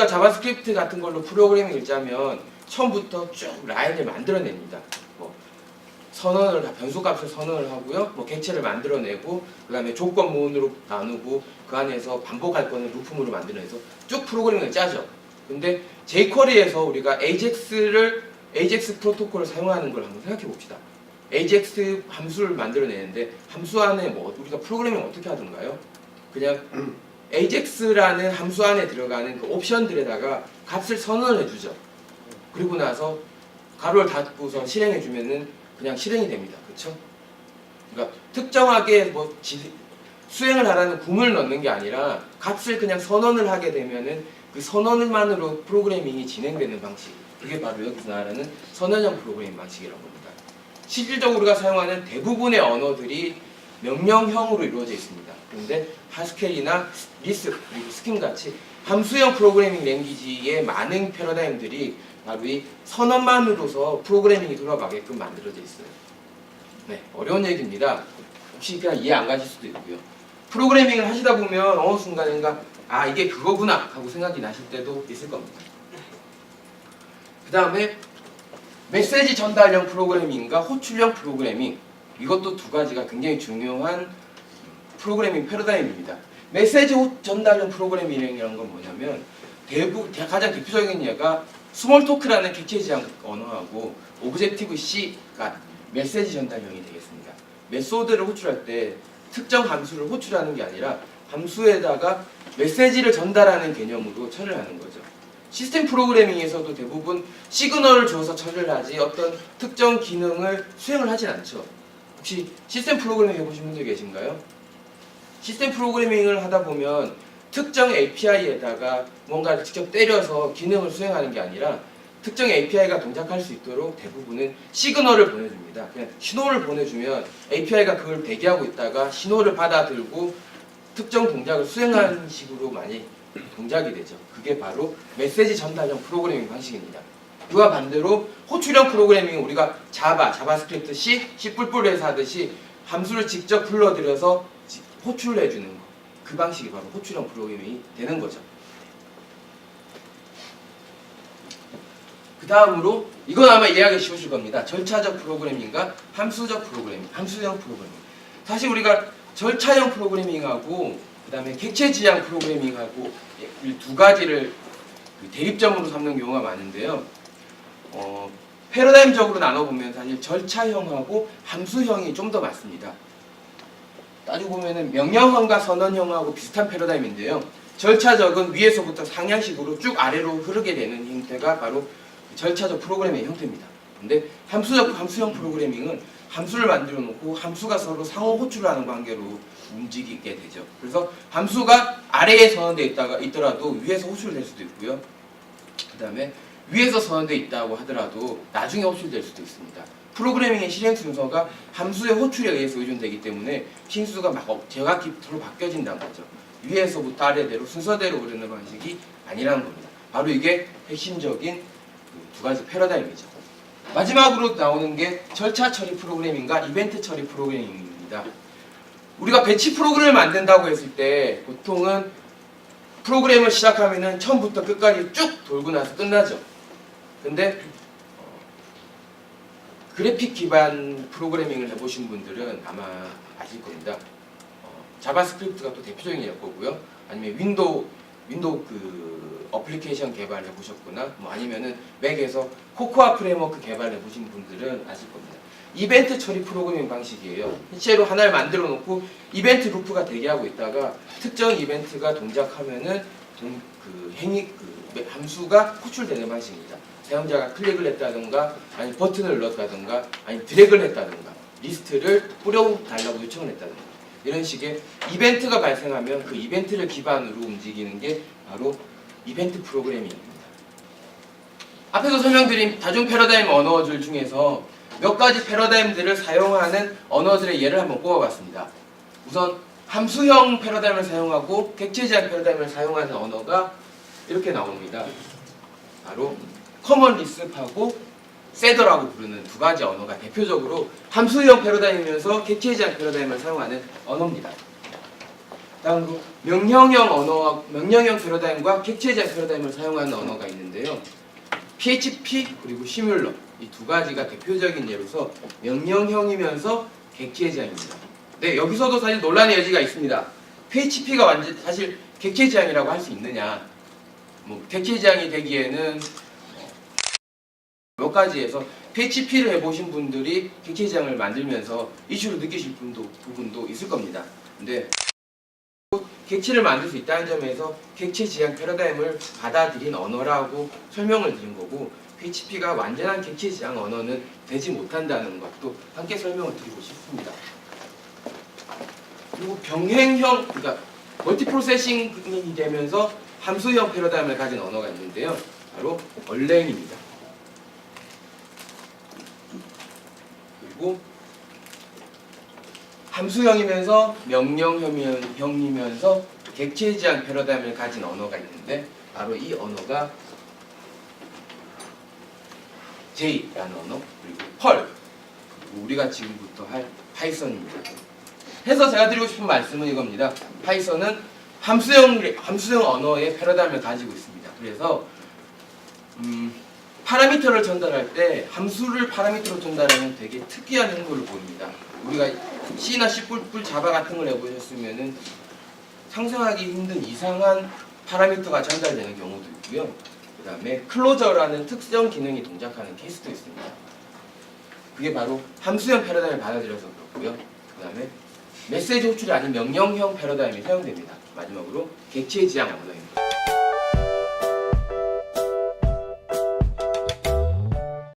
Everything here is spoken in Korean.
우리가 자바스크립트 같은 걸로 프로그래밍을 짜면 처음부터 쭉 라인을 만들어냅니다. 뭐 선언을 변수값을 선언을 하고요. 뭐 객체를 만들어내고 그다음에 조건문으로 나누고 그 안에서 반복할 거는 루프문으로 만들어내서 쭉 프로그래밍을 짜죠. 근데 jQuery에서 우리가 AJAX 프로토콜을 사용하는 걸 한번 생각해 봅시다. AJAX 함수를 만들어내는데 함수 안에 뭐 우리가 프로그래밍 어떻게 하던가요? 그냥 AJAX라는 함수 안에 들어가는 그 옵션들에다가 값을 선언을 해주죠. 그리고 나서 가로를 닫고서 실행해주면은 그냥 실행이 됩니다. 그렇죠? 그러니까 특정하게 뭐 수행을 하라는 구문을 넣는 게 아니라 값을 그냥 선언을 하게 되면은 그 선언만으로 프로그래밍이 진행되는 방식. 그게 바로 여기서 말하는 선언형 프로그래밍 방식이라고 합니다. 실질적으로 우리가 사용하는 대부분의 언어들이 명령형으로 이루어져 있습니다. 그런데 하스켈이나 리스, 그리고 스킨 같이 함수형 프로그래밍 랭귀지의 많은 패러다임들이 바로 이 선언만으로서 프로그래밍이 돌아가게끔 만들어져 있어요. 네, 어려운 얘기입니다. 혹시 그냥 이해 안 가실 수도 있고요. 프로그래밍을 하시다 보면 어느 순간인가 아 이게 그거구나 하고 생각이 나실 때도 있을 겁니다. 그 다음에 메시지 전달형 프로그래밍과 호출형 프로그래밍, 이것도 두 가지가 굉장히 중요한 프로그래밍 패러다임입니다. 메시지 전달형 프로그래밍이라는 건 뭐냐면 가장 대표적인 예가 스몰토크라는 객체 지향 언어하고 오브젝티브 C가 메시지 전달형이 되겠습니다. 메소드를 호출할 때 특정 함수를 호출하는 게 아니라 함수에다가 메시지를 전달하는 개념으로 처리를 하는 거죠. 시스템 프로그래밍에서도 대부분 시그널을 줘서 처리를 하지 어떤 특정 기능을 수행을 하진 않죠. 혹시 시스템 프로그래밍 해보신 분들 계신가요? 시스템 프로그래밍을 하다 보면 특정 API에다가 뭔가를 직접 때려서 기능을 수행하는 게 아니라 특정 API가 동작할 수 있도록 대부분은 시그널을 보내줍니다. 그냥 신호를 보내주면 API가 그걸 대기하고 있다가 신호를 받아들고 특정 동작을 수행하는 식으로 많이 동작이 되죠. 그게 바로 메시지 전달형 프로그래밍 방식입니다. 이와 반대로 호출형 프로그래밍은 우리가 자바스크립트 C, C++에서 하듯이 함수를 직접 불러들여서 호출을 해주는 거. 그 방식이 바로 호출형 프로그래밍이 되는 거죠. 그 다음으로 이건 아마 이해하기 쉬우실 겁니다. 절차적 프로그래밍과 함수적 프로그래밍, 함수형 프로그래밍. 사실 우리가 절차형 프로그래밍하고 그 다음에 객체 지향 프로그래밍하고 이 두 가지를 대립점으로 삼는 경우가 많은데요. 패러다임적으로 나눠보면 사실 절차형하고 함수형이 좀 더 맞습니다. 따지고 보면은 명령형과 선언형하고 비슷한 패러다임인데요. 절차적은 위에서부터 상향식으로 쭉 아래로 흐르게 되는 형태가 바로 절차적 프로그래밍의 형태입니다. 근데 함수형 프로그래밍은 함수를 만들어 놓고 함수가 서로 상호 호출하는 관계로 움직이게 되죠. 그래서 함수가 아래에 선언되어 있더라도 위에서 호출될 수도 있고요. 그 다음에 위에서 선언되어 있다고 하더라도 나중에 호출될 수도 있습니다. 프로그래밍의 실행 순서가 함수의 호출에 의해서 의존되기 때문에 신수가 막 제각기로 바뀌어진다는 거죠. 위에서부터 아래대로 순서대로 오르는 방식이 아니라는 겁니다. 바로 이게 핵심적인 두 가지 패러다임이죠. 마지막으로 나오는 게 절차 처리 프로그래밍과 이벤트 처리 프로그래밍입니다. 우리가 배치 프로그램을 만든다고 했을 때 보통은 프로그램을 시작하면은 처음부터 끝까지 쭉 돌고 나서 끝나죠. 근데 그래픽 기반 프로그래밍을 해보신 분들은 아마 아실 겁니다. 자바스크립트가 또 대표적인 예거고요. 아니면 윈도우 그 어플리케이션 개발을 해보셨거나 뭐 아니면은 맥에서 코코아 프레임워크 개발을 해보신 분들은 아실 겁니다. 이벤트 처리 프로그래밍 방식이에요. 실제로 하나를 만들어 놓고 이벤트 루프가 대기하고 있다가 특정 이벤트가 동작하면은 함수가 호출되는 방식입니다. 사용자가 클릭을 했다든가 아니면 버튼을 눌렀다든가 아니면 드래그를 했다든가 리스트를 뿌려달라고 요청을 했다든가 이런 식의 이벤트가 발생하면 그 이벤트를 기반으로 움직이는 게 바로 이벤트 프로그래밍입니다. 앞에서 설명드린 다중 패러다임 언어들 중에서 몇 가지 패러다임들을 사용하는 언어들의 예를 한번 뽑아봤습니다. 우선 함수형 패러다임을 사용하고 객체 지향 패러다임을 사용하는 언어가 이렇게 나옵니다. 바로 커먼 리스프하고 세더라고 부르는 두 가지 언어가 대표적으로 함수형 패러다임이면서 객체 지향 패러다임을 사용하는 언어입니다. 다음으로 명령형 패러다임과 객체지향 패러다임을 사용하는 언어가 있는데요. PHP 그리고 시뮬러 이 두 가지가 대표적인 예로서 명령형이면서 객체지향입니다. 네, 여기서도 사실 논란의 여지가 있습니다. PHP가 완전 사실 객체지향이라고 할 수 있느냐? 뭐 객체지향이 되기에는 몇 가지에서 PHP를 해보신 분들이 객체지향을 만들면서 이슈를 느끼실 부분도 있을 겁니다. 근데 객체를 만들 수 있다는 점에서 객체지향 패러다임을 받아들인 언어라고 설명을 드린 거고, PHP가 완전한 객체지향 언어는 되지 못한다는 것도 함께 설명을 드리고 싶습니다. 그리고 병행형, 그러니까 멀티프로세싱이 되면서 함수형 패러다임을 가진 언어가 있는데요. 바로 얼랭입니다. 그리고 함수형이면서 명령형이면서 객체지향 패러다임을 가진 언어가 있는데 바로 이 언어가 J라는 언어, 그리고 펄, 그리고 우리가 지금부터 할 파이썬입니다. 해서 제가 드리고 싶은 말씀은 이겁니다. 파이썬은 함수형 언어의 패러다임을 가지고 있습니다. 그래서 파라미터를 전달할 때 함수를 파라미터로 전달하는 되게 특이한 행보를 보입니다. 우리가 C나 C++ 자바 같은 걸 해보셨으면은 상상하기 힘든 이상한 파라미터가 전달되는 경우도 있고요. 그 다음에 클로저라는 특정 기능이 동작하는 케이스도 있습니다. 그게 바로 함수형 패러다임을 받아들여서 그렇고요. 그 다음에 메시지 호출이 아닌 명령형 패러다임이 사용됩니다. 마지막으로 객체지향 언어입니다.